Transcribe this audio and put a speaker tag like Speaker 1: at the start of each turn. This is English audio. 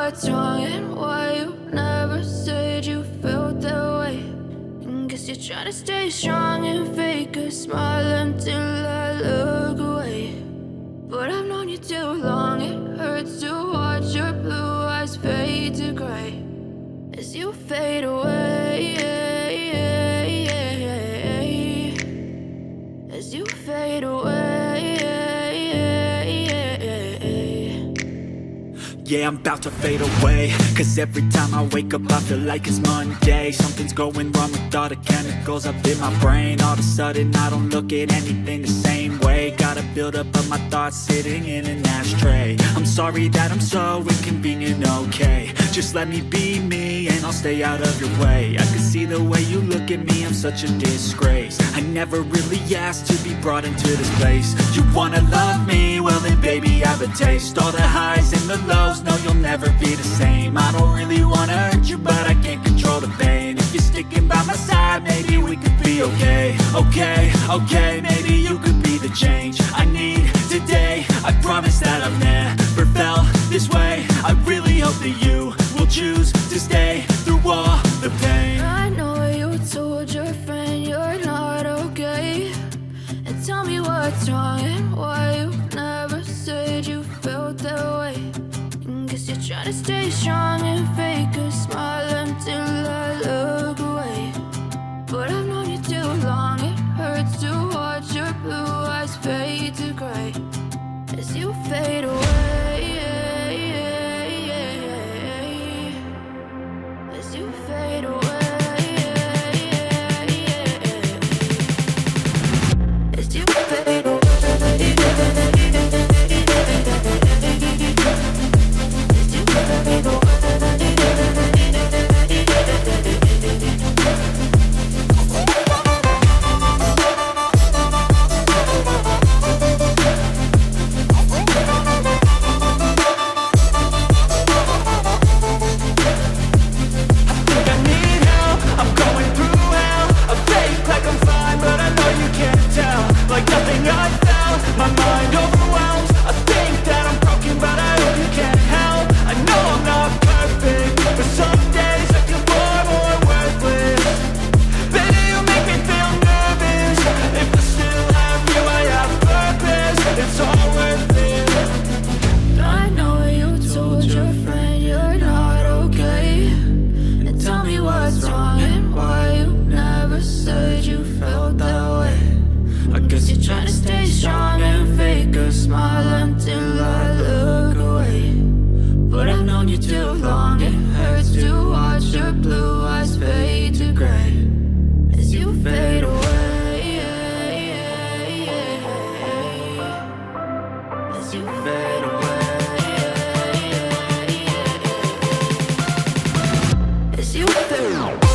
Speaker 1: what's wrong and why you never said you felt that way. And guess you're trying to stay strong and fake a smile until I look away. But I've known you too long, it hurts to watch your blue eyes fade to gray as you fade away, as you fade away.
Speaker 2: Yeah, I'm about to fade away, 'cause every time I wake up I feel like it's Monday. Something's going wrong with all the chemicals up in my brain. All of a sudden I don't look at anything the same way. Got a buildup of my thoughts sitting in an ashtray. I'm sorry that I'm so inconvenient, okay. Just let me be me and I'll stay out of your way. I can see the way you look at me, I'm such a disgrace. I never really asked to be brought into this place. You wanna love me? Well then baby I have a taste. All the highs and the lows, no you'll never be the same. I don't really wanna hurt you but I can't control the pain. If you're sticking by my side, maybe we could be okay. Okay, maybe you could be the change I need today. I promise that I've never felt this way. I really hope that you will choose to stay through all the pain.
Speaker 1: I know you told your friend you're not okay, and tell me what's wrong and why you never said you felt that way. And guess you're trying to stay strong and fake a smile until I look away. But I've known you too long, it hurts to watch your blue eyes fade to gray as you fade away. As you fade away. As you fade away. As you fade away. Smile until I look away. But I've known you too long, it hurts to watch your blue eyes fade to gray as you fade away. As you fade away. As you fade away.